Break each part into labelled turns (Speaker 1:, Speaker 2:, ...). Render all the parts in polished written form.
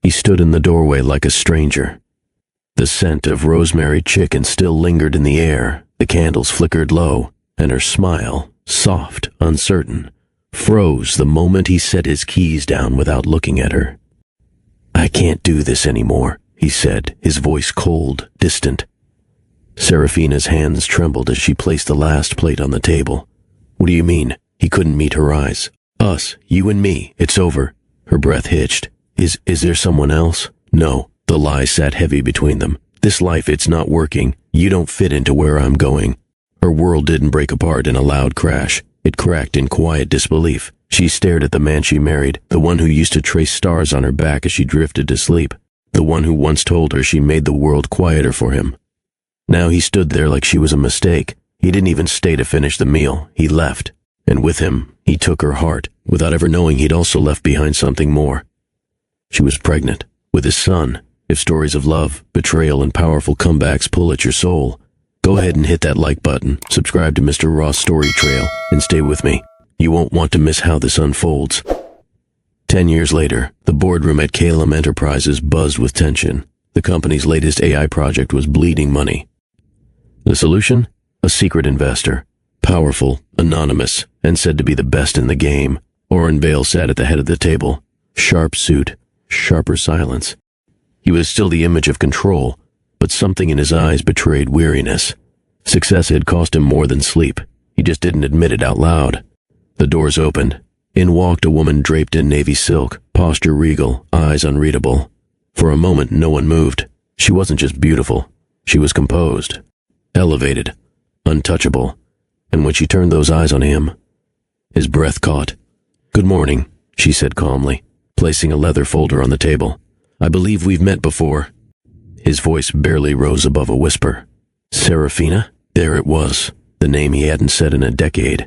Speaker 1: He stood in the doorway like a stranger. The scent of rosemary chicken still lingered in the air, the candles flickered low, and her smile, soft, uncertain, froze the moment he set his keys down without looking at her. "I can't do this anymore," he said, his voice cold, distant. Serafina's hands trembled as she placed the last plate on the table. "What do you mean?" He couldn't meet her eyes. "Us, you and me, it's over." Her breath hitched. Is there someone else?" "No." The lie sat heavy between them. "This life, it's not working. You don't fit into where I'm going." Her world didn't break apart in a loud crash. It cracked in quiet disbelief. She stared at the man she married, the one who used to trace stars on her back as she drifted to sleep, the one who once told her she made the world quieter for him. Now he stood there like she was a mistake. He didn't even stay to finish the meal. He left. And with him, he took her heart, without ever knowing he'd also left behind something more. She was pregnant, with his son. If stories of love, betrayal, and powerful comebacks pull at your soul, go ahead and hit that like button, subscribe to Mr. Ross' Story Trail, and stay with me. You won't want to miss how this unfolds. 10 years later, the boardroom at Calum Enterprises buzzed with tension. The company's latest AI project was bleeding money. The solution? A secret investor. Powerful, anonymous, and said to be the best in the game. Oren Vale sat at the head of the table. Sharp suit, sharper silence. He was still the image of control, but something in his eyes betrayed weariness. Success had cost him more than sleep. He just didn't admit it out loud. The doors opened. In walked a woman draped in navy silk, posture regal, eyes unreadable. For a moment, no one moved. She wasn't just beautiful. She was composed, elevated, untouchable. And when she turned those eyes on him, his breath caught. "Good morning," she said calmly, placing a leather folder on the table. "I believe we've met before." His voice barely rose above a whisper. Serafina? There it was, the name he hadn't said in a decade.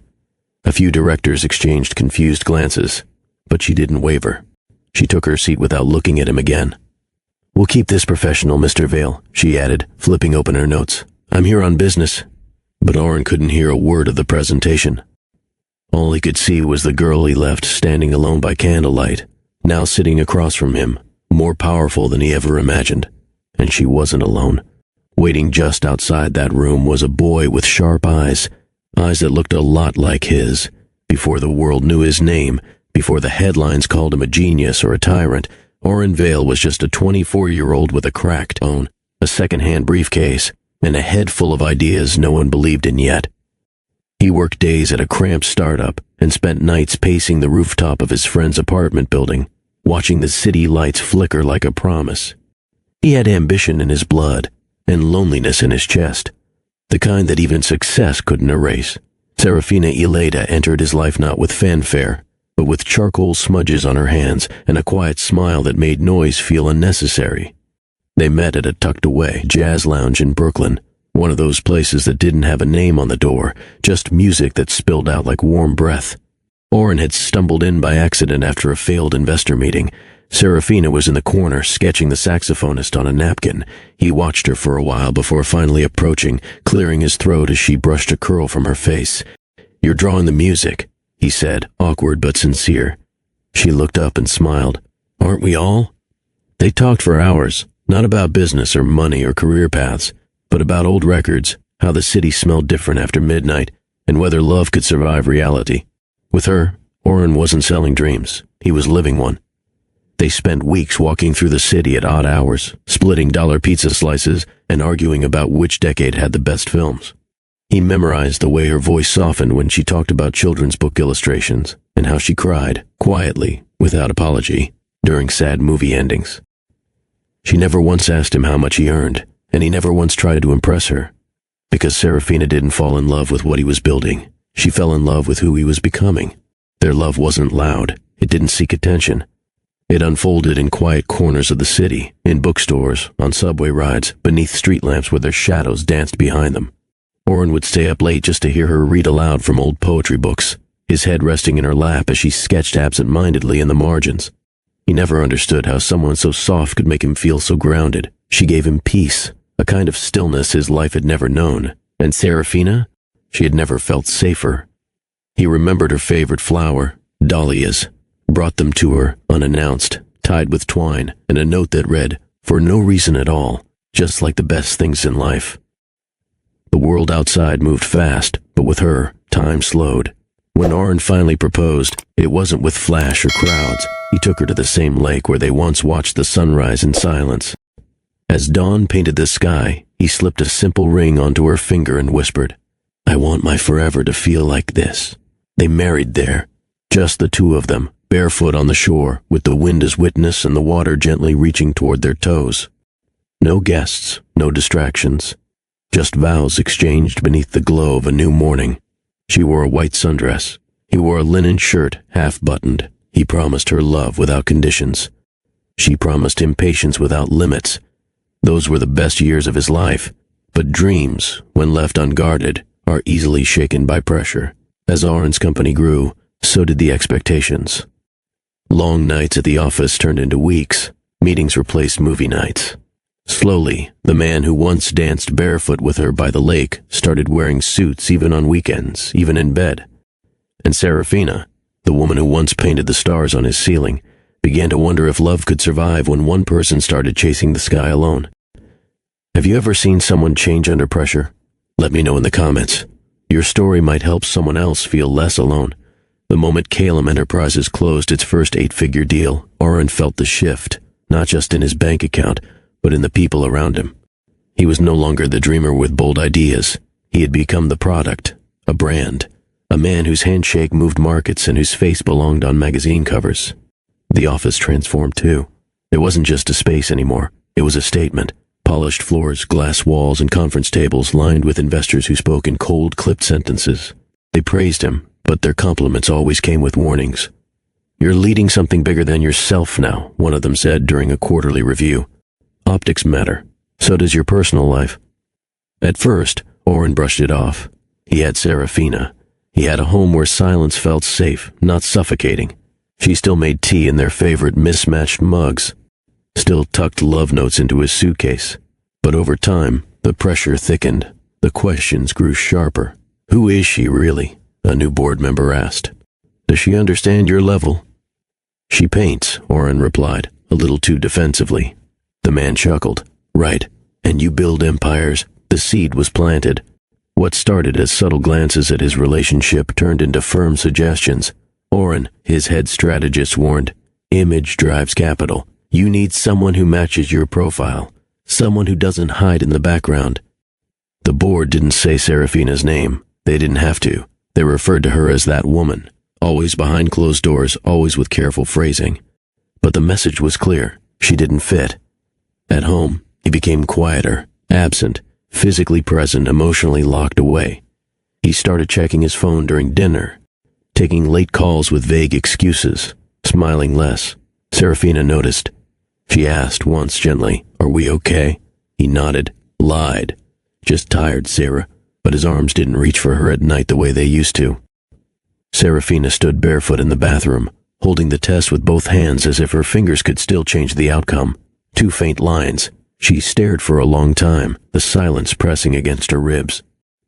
Speaker 1: A few directors exchanged confused glances, but she didn't waver. She took her seat without looking at him again. "We'll keep this professional, Mr. Vale," she added, flipping open her notes. "I'm here on business." But Oren couldn't hear a word of the presentation. All he could see was the girl he left standing alone by candlelight, now sitting across from him, more powerful than he ever imagined. And she wasn't alone. Waiting just outside that room was a boy with sharp eyes that looked a lot like his. Before the world knew his name, before the headlines called him a genius or a tyrant, Oren Vale was just a 24-year-old with a cracked phone, a second-hand briefcase, and a head full of ideas no one believed in yet. He worked days at a cramped startup and spent nights pacing the rooftop of his friend's apartment building, watching the city lights flicker like a promise. He had ambition in his blood and loneliness in his chest, the kind that even success couldn't erase. Serafina Ileda entered his life not with fanfare, but with charcoal smudges on her hands and a quiet smile that made noise feel unnecessary. They met at a tucked-away jazz lounge in Brooklyn, one of those places that didn't have a name on the door, just music that spilled out like warm breath. Oren had stumbled in by accident after a failed investor meeting. Serafina was in the corner, sketching the saxophonist on a napkin. He watched her for a while before finally approaching, clearing his throat as she brushed a curl from her face. "You're drawing the music," he said, awkward but sincere. She looked up and smiled. "Aren't we all?" They talked for hours, not about business or money or career paths, but about old records, how the city smelled different after midnight, and whether love could survive reality. With her, Oren wasn't selling dreams. He was living one. They spent weeks walking through the city at odd hours, splitting dollar pizza slices and arguing about which decade had the best films. He memorized the way her voice softened when she talked about children's book illustrations, and how she cried, quietly, without apology, during sad movie endings. She never once asked him how much he earned, and he never once tried to impress her. Because Serafina didn't fall in love with what he was building. She fell in love with who he was becoming. Their love wasn't loud. It didn't seek attention. It unfolded in quiet corners of the city, in bookstores, on subway rides, beneath street lamps where their shadows danced behind them. Oren would stay up late just to hear her read aloud from old poetry books, his head resting in her lap as she sketched absent-mindedly in the margins. He never understood how someone so soft could make him feel so grounded. She gave him peace, a kind of stillness his life had never known. And Serafina? She had never felt safer. He remembered her favorite flower, dahlias, brought them to her unannounced, tied with twine, and a note that read, "For no reason at all, just like the best things in life." The world outside moved fast, but with her, time slowed. When Oren finally proposed, it wasn't with flash or crowds. He took her to the same lake where they once watched the sunrise in silence. As dawn painted the sky, he slipped a simple ring onto her finger and whispered, "I want my forever to feel like this." They married there, just the two of them, barefoot on the shore, with the wind as witness and the water gently reaching toward their toes. No guests, no distractions, just vows exchanged beneath the glow of a new morning. She wore a white sundress. He wore a linen shirt, half-buttoned. He promised her love without conditions. She promised him patience without limits. Those were the best years of his life, but dreams, when left unguarded, are easily shaken by pressure. As Oren's company grew, so did the expectations. Long nights at the office turned into weeks. Meetings replaced movie nights. Slowly, the man who once danced barefoot with her by the lake started wearing suits even on weekends, even in bed. And Serafina, the woman who once painted the stars on his ceiling, began to wonder if love could survive when one person started chasing the sky alone. Have you ever seen someone change under pressure? Let me know in the comments. Your story might help someone else feel less alone. The moment Calum Enterprises closed its first 8-figure deal, Oren felt the shift, not just in his bank account, but in the people around him. He was no longer the dreamer with bold ideas. He had become the product, a brand, a man whose handshake moved markets and whose face belonged on magazine covers. The office transformed too. It wasn't just a space anymore. It was a statement. Polished floors, glass walls, and conference tables lined with investors who spoke in cold, clipped sentences. They praised him, but their compliments always came with warnings. "You're leading something bigger than yourself now," one of them said during a quarterly review. "Optics matter. So does your personal life." At first, Oren brushed it off. He had Serafina. He had a home where silence felt safe, not suffocating. She still made tea in their favorite mismatched mugs, still tucked love notes into his suitcase. But over time, the pressure thickened. The questions grew sharper. "Who is she, really?" a new board member asked. "Does she understand your level?" "She paints," Oren replied, a little too defensively. The man chuckled. "Right, and you build empires." The seed was planted. What started as subtle glances at his relationship turned into firm suggestions. Oren, his head strategist, warned, "Image drives capital. You need someone who matches your profile, someone who doesn't hide in the background." The board didn't say Serafina's name. They didn't have to. They referred to her as that woman, always behind closed doors, always with careful phrasing. But the message was clear. She didn't fit. At home, he became quieter, absent, physically present, emotionally locked away. He started checking his phone during dinner, taking late calls with vague excuses, smiling less. Serafina noticed. She asked once gently, "Are we okay?" He nodded, lied. "Just tired, Sarah," but his arms didn't reach for her at night the way they used to. Serafina stood barefoot in the bathroom, holding the test with both hands as if her fingers could still change the outcome. 2 faint lines. She stared for a long time, the silence pressing against her ribs.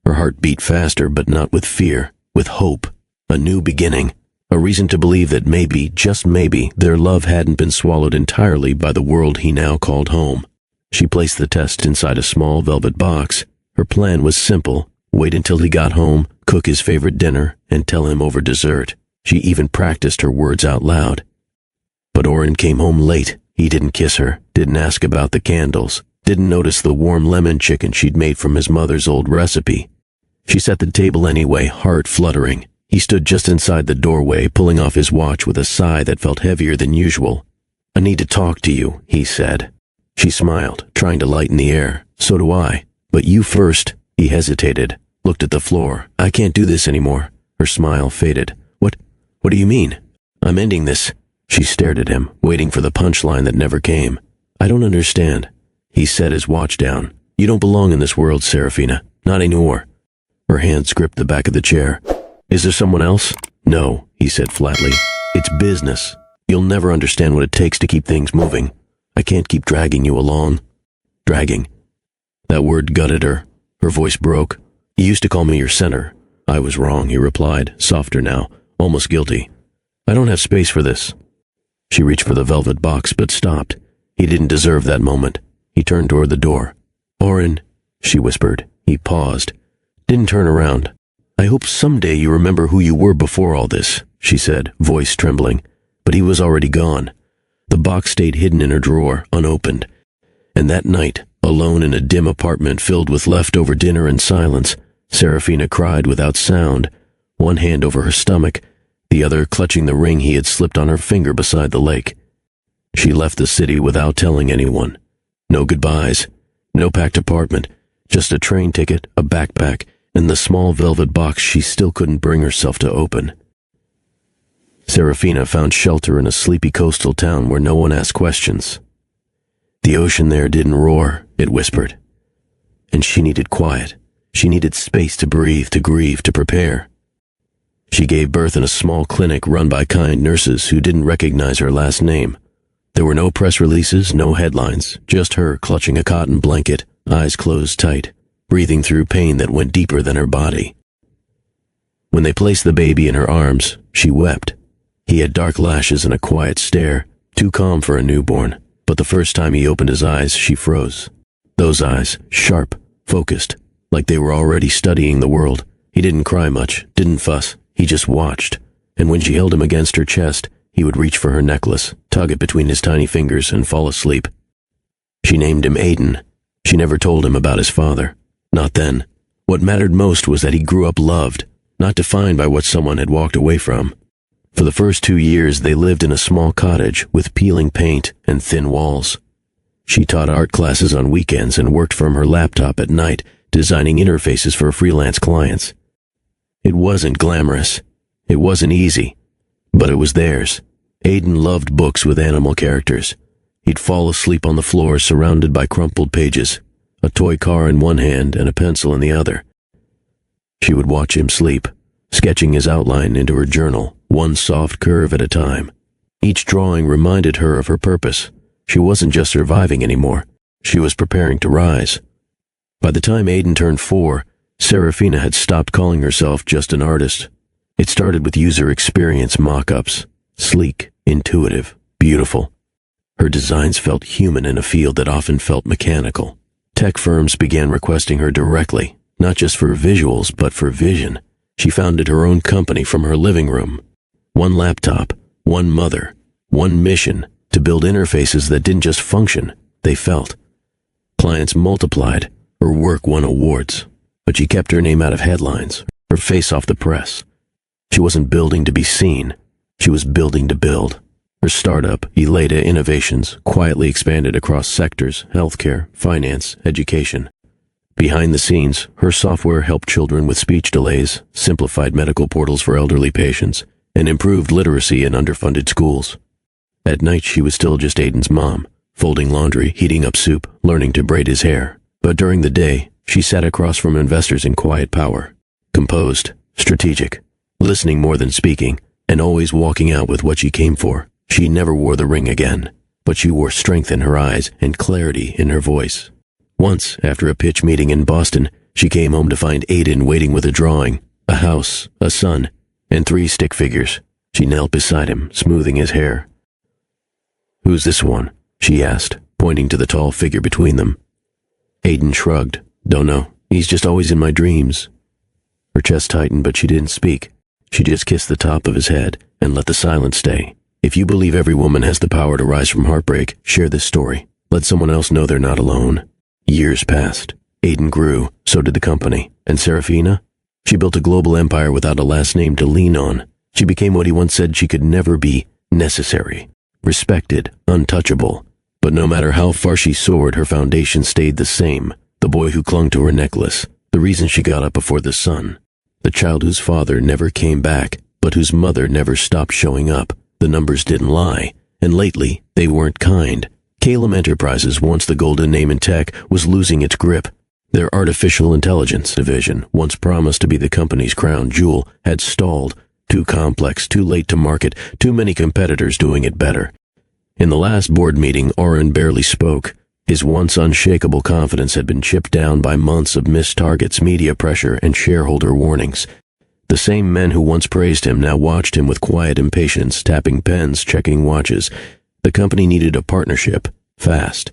Speaker 1: Her heart beat faster, but not with fear, with hope. A new beginning. A reason to believe that maybe, just maybe, their love hadn't been swallowed entirely by the world he now called home. She placed the test inside a small velvet box. Her plan was simple. Wait until he got home, cook his favorite dinner, and tell him over dessert. She even practiced her words out loud. But Oren came home late. He didn't kiss her, didn't ask about the candles, didn't notice the warm lemon chicken she'd made from his mother's old recipe. She set the table anyway, heart fluttering. He stood just inside the doorway, pulling off his watch with a sigh that felt heavier than usual. "I need to talk to you," he said. She smiled, trying to lighten the air. "So do I. But you first." He hesitated, looked at the floor. "I can't do this anymore." Her smile faded. What do you mean?" "I'm ending this." She stared at him, waiting for the punchline that never came. "I don't understand." He set his watch down. "You don't belong in this world, Serafina. Not anymore." Her hands gripped the back of the chair. "Is there someone else?" "No," he said flatly. "It's business. You'll never understand what it takes to keep things moving. I can't keep dragging you along." Dragging. That word gutted her. Her voice broke. "You used to call me your center." "I was wrong," he replied, softer now, almost guilty. "I don't have space for this." She reached for the velvet box but stopped. He didn't deserve that moment. He turned toward the door. "Oren," she whispered. He paused. Didn't turn around. "I hope someday you remember who you were before all this," she said, voice trembling. But he was already gone. The box stayed hidden in her drawer, unopened. And that night, alone in a dim apartment filled with leftover dinner and silence, Serafina cried without sound, one hand over her stomach, the other clutching the ring he had slipped on her finger beside the lake. She left the city without telling anyone. No goodbyes, no packed apartment, just a train ticket, a backpack, and the small velvet box she still couldn't bring herself to open. Serafina found shelter in a sleepy coastal town where no one asked questions. The ocean there didn't roar, it whispered. And she needed quiet. She needed space to breathe, to grieve, to prepare. She gave birth in a small clinic run by kind nurses who didn't recognize her last name. There were no press releases, no headlines, just her clutching a cotton blanket, eyes closed tight, breathing through pain that went deeper than her body. When they placed the baby in her arms, she wept. He had dark lashes and a quiet stare, too calm for a newborn. But the first time he opened his eyes, she froze. Those eyes, sharp, focused, like they were already studying the world. He didn't cry much, didn't fuss, he just watched. And when she held him against her chest, he would reach for her necklace, tug it between his tiny fingers, and fall asleep. She named him Aiden. She never told him about his father. Not then. What mattered most was that he grew up loved, not defined by what someone had walked away from. For the first 2 years, they lived in a small cottage with peeling paint and thin walls. She taught art classes on weekends and worked from her laptop at night, designing interfaces for freelance clients. It wasn't glamorous. It wasn't easy. But it was theirs. Aiden loved books with animal characters. He'd fall asleep on the floor surrounded by crumpled pages, a toy car in one hand and a pencil in the other. She would watch him sleep, sketching his outline into her journal, one soft curve at a time. Each drawing reminded her of her purpose. She wasn't just surviving anymore. She was preparing to rise. By the time Aiden turned 4, Serafina had stopped calling herself just an artist. It started with user experience mock-ups. Sleek, intuitive, beautiful. Her designs felt human in a field that often felt mechanical. Tech firms began requesting her directly, not just for visuals, but for vision. She founded her own company from her living room. One laptop, one mother, one mission, to build interfaces that didn't just function, they felt. Clients multiplied, her work won awards, but she kept her name out of headlines, her face off the press. She wasn't building to be seen, she was building to build. Her startup, Eleda Innovations, quietly expanded across sectors, healthcare, finance, education. Behind the scenes, her software helped children with speech delays, simplified medical portals for elderly patients, and improved literacy in underfunded schools. At night, she was still just Aiden's mom, folding laundry, heating up soup, learning to braid his hair. But during the day, she sat across from investors in quiet power, composed, strategic, listening more than speaking, and always walking out with what she came for. She never wore the ring again, but she wore strength in her eyes and clarity in her voice. Once, after a pitch meeting in Boston, she came home to find Aiden waiting with a drawing, a house, a son, and 3 stick figures. She knelt beside him, smoothing his hair. "Who's this one?" she asked, pointing to the tall figure between them. Aiden shrugged. "Don't know. He's just always in my dreams." Her chest tightened, but she didn't speak. She just kissed the top of his head and let the silence stay. If you believe every woman has the power to rise from heartbreak, share this story. Let someone else know they're not alone. Years passed. Aiden grew, so did the company. And Serafina? She built a global empire without a last name to lean on. She became what he once said she could never be: necessary, respected, untouchable. But no matter how far she soared, her foundation stayed the same. The boy who clung to her necklace, the reason she got up before the sun. The child whose father never came back, but whose mother never stopped showing up. The numbers didn't lie, and lately, they weren't kind. Calum Enterprises, once the golden name in tech, was losing its grip. Their artificial intelligence division, once promised to be the company's crown jewel, had stalled. Too complex, too late to market, too many competitors doing it better. In the last board meeting, Oren barely spoke. His once unshakable confidence had been chipped down by months of missed targets, media pressure, and shareholder warnings. The same men who once praised him now watched him with quiet impatience, tapping pens, checking watches. The company needed a partnership, fast.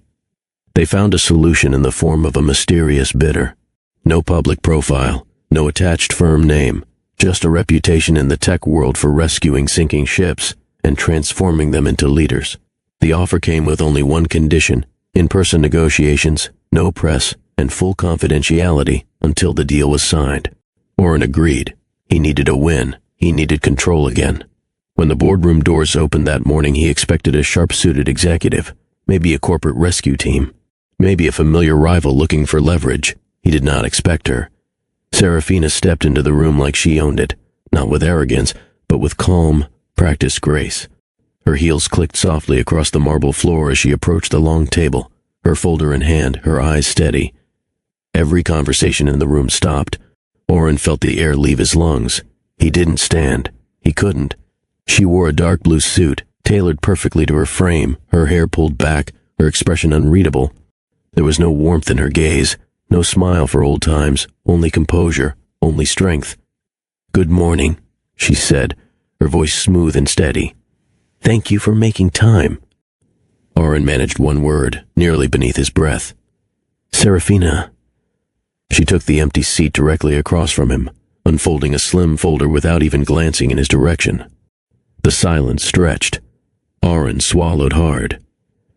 Speaker 1: They found a solution in the form of a mysterious bidder. No public profile, no attached firm name, just a reputation in the tech world for rescuing sinking ships and transforming them into leaders. The offer came with only one condition: in-person negotiations, no press, and full confidentiality until the deal was signed. Orrin agreed. He needed a win. He needed control again. When the boardroom doors opened that morning, he expected a sharp-suited executive, maybe a corporate rescue team, maybe a familiar rival looking for leverage. He did not expect her. Serafina stepped into the room like she owned it, not with arrogance, but with calm, practiced grace. Her heels clicked softly across the marble floor as she approached the long table, her folder in hand, her eyes steady. Every conversation in the room stopped. Orrin felt the air leave his lungs. He didn't stand. He couldn't. She wore a dark blue suit, tailored perfectly to her frame, her hair pulled back, her expression unreadable. There was no warmth in her gaze, no smile for old times, only composure, only strength. "Good morning," she said, her voice smooth and steady. "Thank you for making time." Orrin managed one word, nearly beneath his breath. "Serafina." She took the empty seat directly across from him, unfolding a slim folder without even glancing in his direction. The silence stretched. Orrin swallowed hard.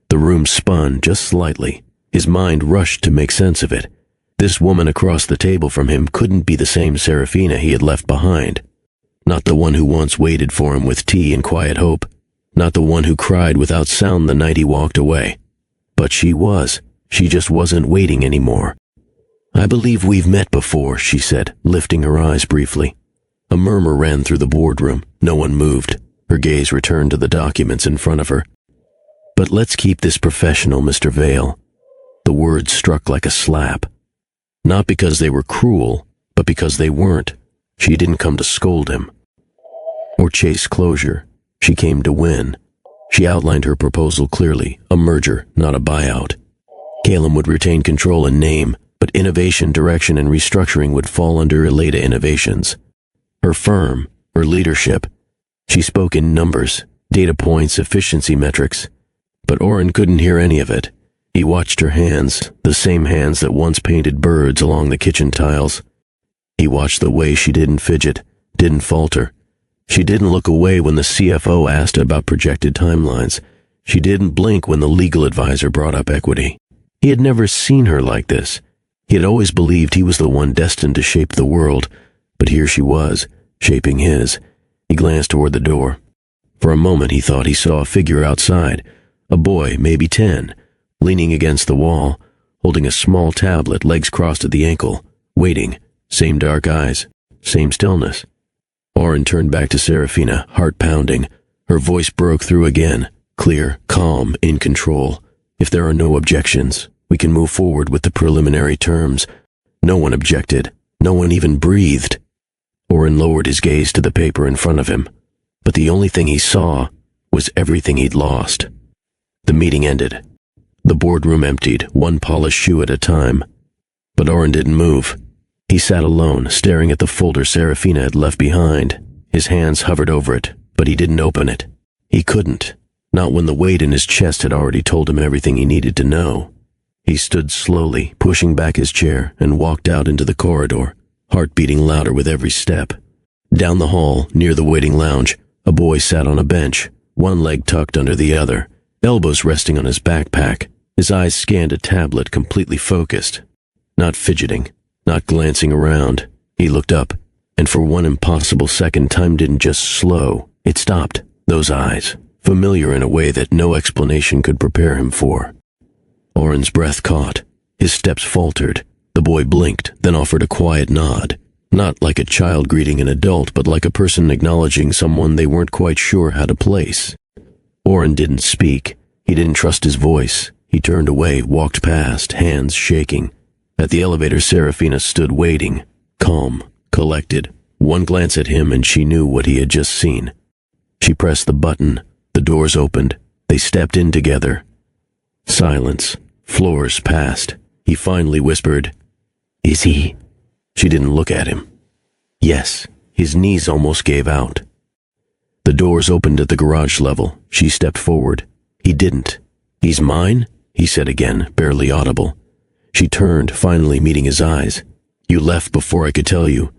Speaker 1: The room spun just slightly. His mind rushed to make sense of it. This woman across the table from him couldn't be the same Serafina he had left behind. Not the one who once waited for him with tea and quiet hope. Not the one who cried without sound the night he walked away. But she was. She just wasn't waiting anymore. "I believe we've met before," she said, lifting her eyes briefly. A murmur ran through the boardroom. No one moved. Her gaze returned to the documents in front of her. "But let's keep this professional, Mr. Vale." The words struck like a slap. Not because they were cruel, but because they weren't. She didn't come to scold him or chase closure. She came to win. She outlined her proposal clearly, a merger, not a buyout. Calum would retain control in name, but innovation, direction, and restructuring would fall under Eleda Innovations. Her firm, her leadership. She spoke in numbers, data points, efficiency metrics. But Orrin couldn't hear any of it. He watched her hands, the same hands that once painted birds along the kitchen tiles. He watched the way she didn't fidget, didn't falter. She didn't look away when the CFO asked about projected timelines. She didn't blink when the legal advisor brought up equity. He had never seen her like this. He had always believed he was the one destined to shape the world, but here she was, shaping his. He glanced toward the door. For a moment he thought he saw a figure outside, a boy, maybe 10, leaning against the wall, holding a small tablet, legs crossed at the ankle, waiting, same dark eyes, same stillness. Orrin turned back to Serafina, heart pounding. Her voice broke through again, clear, calm, in control. "If there are no objections, we can move forward with the preliminary terms." No one objected. No one even breathed. Orrin lowered his gaze to the paper in front of him, but the only thing he saw was everything he'd lost. The meeting ended. The boardroom emptied, one polished shoe at a time. But Orrin didn't move. He sat alone, staring at the folder Serafina had left behind. His hands hovered over it, but he didn't open it. He couldn't, not when the weight in his chest had already told him everything he needed to know. He stood slowly, pushing back his chair, and walked out into the corridor, heart beating louder with every step. Down the hall, near the waiting lounge, a boy sat on a bench, one leg tucked under the other, elbows resting on his backpack. His eyes scanned a tablet, completely focused. Not fidgeting, not glancing around. He looked up, and for one impossible second, time didn't just slow. It stopped. Those eyes, familiar in a way that no explanation could prepare him for. Orrin's breath caught. His steps faltered. The boy blinked, then offered a quiet nod. Not like a child greeting an adult, but like a person acknowledging someone they weren't quite sure how to place. Orrin didn't speak. He didn't trust his voice. He turned away, walked past, hands shaking. At the elevator, Serafina stood waiting, calm, collected. One glance at him and she knew what he had just seen. She pressed the button. The doors opened. They stepped in together. Silence. Floors passed. He finally whispered, "Is he?" She didn't look at him. "Yes," His knees almost gave out. The doors opened at the garage level. She stepped forward. He didn't. "He's mine?" he said again, barely audible. She turned, finally meeting his eyes. "You left before I could tell you."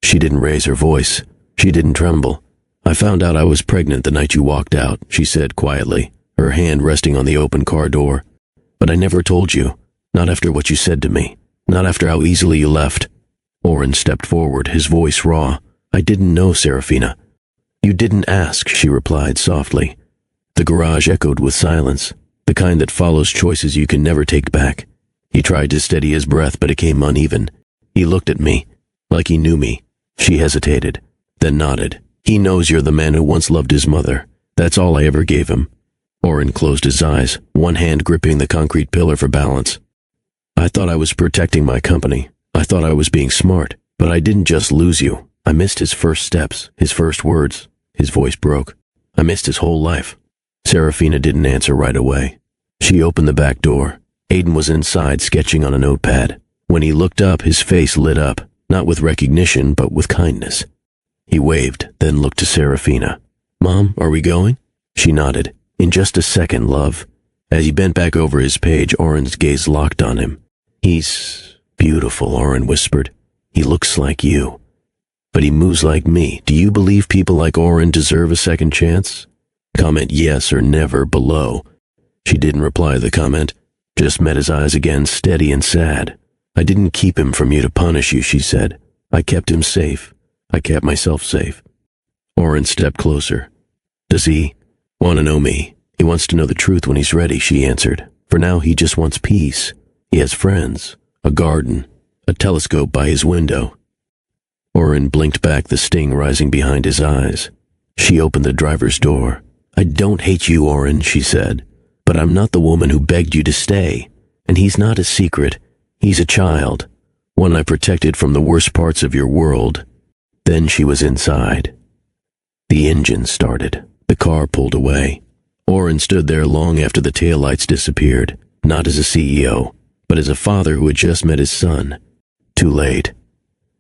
Speaker 1: She didn't raise her voice. She didn't tremble. "I found out I was pregnant the night you walked out," she said quietly, her hand resting on the open car door. "But I never told you. Not after what you said to me. Not after how easily you left." Oren stepped forward, his voice raw. "I didn't know, Serafina." "You didn't ask," she replied softly. The garage echoed with silence, the kind that follows choices you can never take back. He tried to steady his breath, but it came uneven. He looked at me, like he knew me. She hesitated, then nodded. "He knows you're the man who once loved his mother. That's all I ever gave him." Oren closed his eyes, one hand gripping the concrete pillar for balance. "I thought I was protecting my company. I thought I was being smart, but I didn't just lose you. I missed his first steps, his first words." His voice broke. "I missed his whole life." Serafina didn't answer right away. She opened the back door. Aiden was inside, sketching on a notepad. When he looked up, his face lit up, not with recognition, but with kindness. He waved, then looked to Serafina. "Mom, are we going?" She nodded. "In just a second, love." As he bent back over his page, Oren's gaze locked on him. "He's beautiful," Oren whispered. "He looks like you. But he moves like me. Do you believe people like Oren deserve a second chance?" Comment yes or never below. She didn't reply to the comment, just met his eyes again, steady and sad. "I didn't keep him from you to punish you," she said. "I kept him safe. I kept myself safe." Oren stepped closer. "Does he want to know me?" "He wants to know the truth when he's ready," she answered. "For now, he just wants peace. He has friends, a garden, a telescope by his window." Oren blinked back, the sting rising behind his eyes. She opened the driver's door. "I don't hate you, Oren," she said, "but I'm not the woman who begged you to stay. And he's not a secret. He's a child, one I protected from the worst parts of your world." Then she was inside. The engine started. The car pulled away. Oren stood there long after the taillights disappeared, not as a CEO, but as a father who had just met his son. Too late.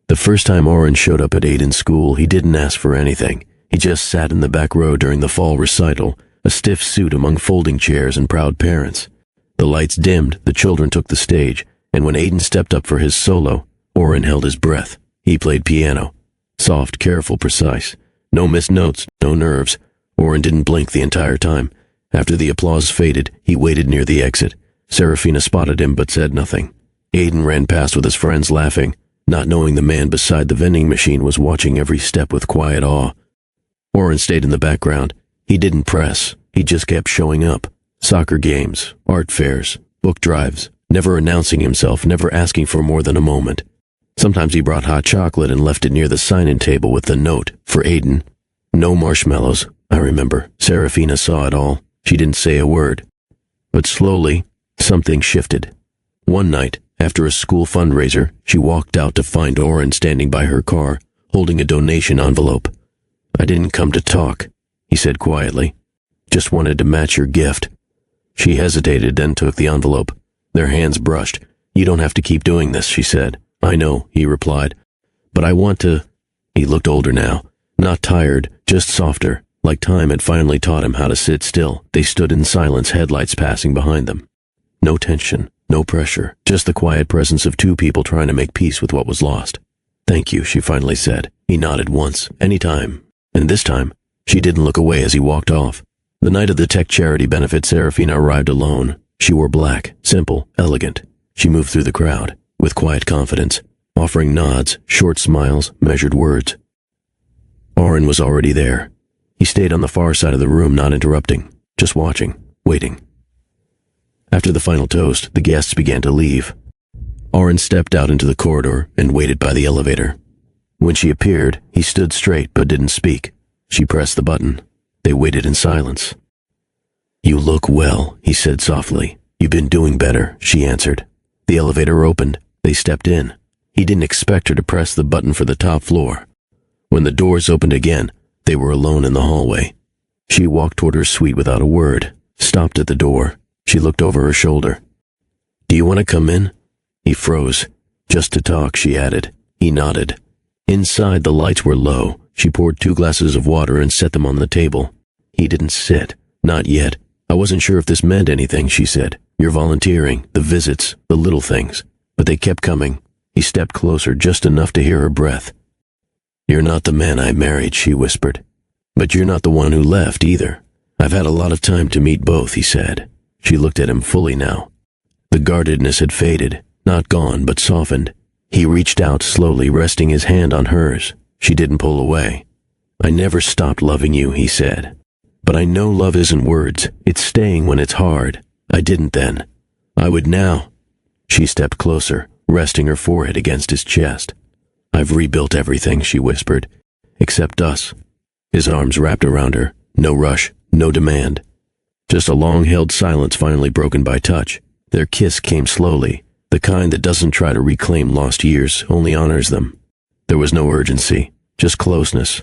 Speaker 1: The first time Oren showed up at Aiden's school, he didn't ask for anything. He just sat in the back row during the fall recital, a stiff suit among folding chairs and proud parents. The lights dimmed, the children took the stage, and when Aiden stepped up for his solo, Oren held his breath. He played piano. Soft, careful, precise. No missed notes, no nerves. Oren didn't blink the entire time. After the applause faded, he waited near the exit. Serafina spotted him but said nothing. Aiden ran past with his friends laughing, not knowing the man beside the vending machine was watching every step with quiet awe. Oren stayed in the background. He didn't press. He just kept showing up. Soccer games, art fairs, book drives, never announcing himself, never asking for more than a moment. Sometimes he brought hot chocolate and left it near the sign-in table with the note, "For Aiden." No marshmallows, I remember. Serafina saw it all. She didn't say a word. But slowly, something shifted. One night, after a school fundraiser, she walked out to find Oren standing by her car, holding a donation envelope. "I didn't come to talk," he said quietly. "Just wanted to match your gift." She hesitated, then took the envelope. Their hands brushed. "You don't have to keep doing this," she said. "I know," he replied. "But I want to." He looked older now. Not tired, just softer, like time had finally taught him how to sit still. They stood in silence, headlights passing behind them. No tension, no pressure, just the quiet presence of two people trying to make peace with what was lost. "Thank you," she finally said. He nodded once. "Anytime." And this time, she didn't look away as he walked off. The night of the tech charity benefit, Serafina arrived alone. She wore black, simple, elegant. She moved through the crowd, with quiet confidence, offering nods, short smiles, measured words. Oren was already there. He stayed on the far side of the room, not interrupting, just watching, waiting. After the final toast, the guests began to leave. Oren stepped out into the corridor and waited by the elevator. When she appeared, he stood straight but didn't speak. She pressed the button. They waited in silence. "You look well," he said softly. "You've been doing better," she answered. The elevator opened. They stepped in. He didn't expect her to press the button for the top floor. When the doors opened again, they were alone in the hallway. She walked toward her suite without a word, stopped at the door. She looked over her shoulder. "Do you want to come in?" He froze. "Just to talk," she added. He nodded. Inside, the lights were low. She poured 2 glasses of water and set them on the table. He didn't sit. Not yet. I wasn't sure if this meant anything, she said. Your volunteering, the visits, the little things. But they kept coming. He stepped closer, just enough to hear her breath. You're not the man I married, she whispered. But you're not the one who left, either. I've had a lot of time to meet both, he said. She looked at him fully now. The guardedness had faded, not gone, but softened. He reached out slowly, resting his hand on hers. She didn't pull away. I never stopped loving you, he said. But I know love isn't words. It's staying when it's hard. I didn't then. I would now. She stepped closer, resting her forehead against his chest. I've rebuilt everything, she whispered. Except us. His arms wrapped around her. No rush, no demand. Just a long-held silence finally broken by touch. Their kiss came slowly, the kind that doesn't try to reclaim lost years, only honors them. There was no urgency, just closeness.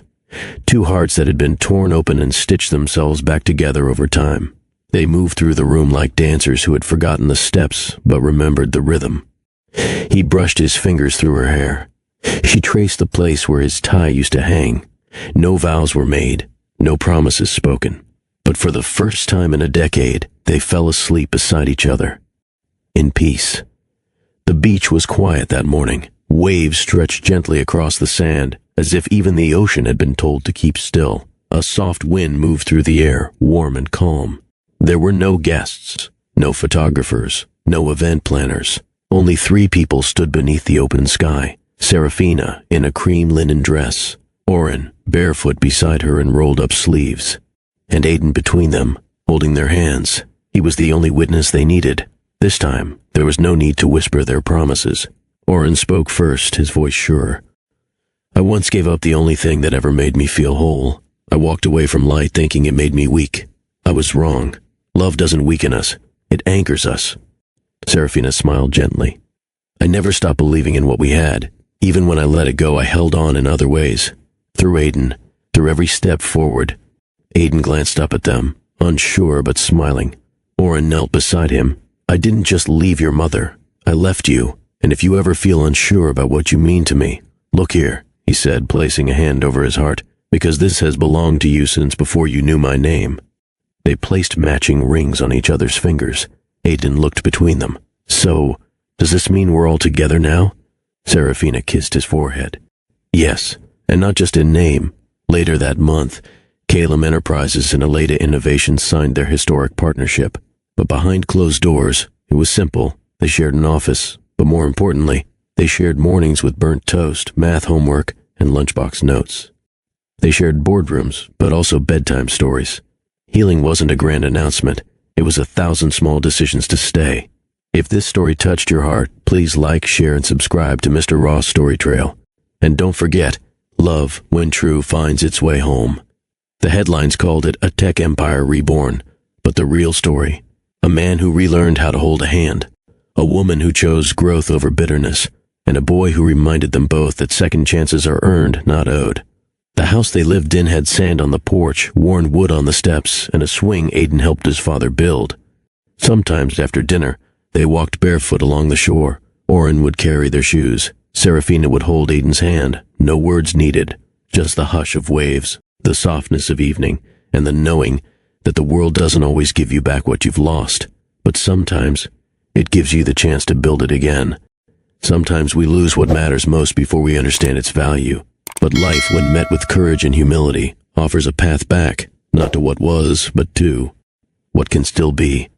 Speaker 1: 2 hearts that had been torn open and stitched themselves back together over time. They moved through the room like dancers who had forgotten the steps but remembered the rhythm. He brushed his fingers through her hair. She traced the place where his tie used to hang. No vows were made, no promises spoken. But for the first time in a decade, they fell asleep beside each other. In peace. The beach was quiet that morning. Waves stretched gently across the sand, as if even the ocean had been told to keep still. A soft wind moved through the air, warm and calm. There were no guests, no photographers, no event planners. Only 3 people stood beneath the open sky. Serafina, in a cream linen dress. Oren, barefoot beside her in rolled-up sleeves. And Aiden between them, holding their hands. He was the only witness they needed. This time, there was no need to whisper their promises. Oren spoke first, his voice sure. I once gave up the only thing that ever made me feel whole. I walked away from light thinking it made me weak. I was wrong. Love doesn't weaken us. It anchors us. Serafina smiled gently. I never stopped believing in what we had. Even when I let it go, I held on in other ways. Through Aiden, through every step forward. Aiden glanced up at them, unsure but smiling. Oren knelt beside him. I didn't just leave your mother. I left you, and if you ever feel unsure about what you mean to me, look here, he said, placing a hand over his heart, because this has belonged to you since before you knew my name. They placed matching rings on each other's fingers. Aiden looked between them. So, does this mean we're all together now? Serafina kissed his forehead. Yes, and not just in name. Later that month, Calum Enterprises and Aleda Innovations signed their historic partnership. But behind closed doors, it was simple. They shared an office, but more importantly, they shared mornings with burnt toast, math homework, and lunchbox notes. They shared boardrooms, but also bedtime stories. Healing wasn't a grand announcement. It was 1,000 small decisions to stay. If this story touched your heart, please like, share, and subscribe to Mr. Ross Story Trail. And don't forget, love, when true, finds its way home. The headlines called it A Tech Empire Reborn, but the real story, a man who relearned how to hold a hand, a woman who chose growth over bitterness, and a boy who reminded them both that second chances are earned, not owed. The house they lived in had sand on the porch, worn wood on the steps, and a swing Aiden helped his father build. Sometimes after dinner, they walked barefoot along the shore. Oren would carry their shoes. Serafina would hold Aiden's hand. No words needed, just the hush of waves, the softness of evening, and the knowing that the world doesn't always give you back what you've lost, but sometimes it gives you the chance to build it again. Sometimes we lose what matters most before we understand its value. But life, when met with courage and humility, offers a path back, not to what was, but to what can still be.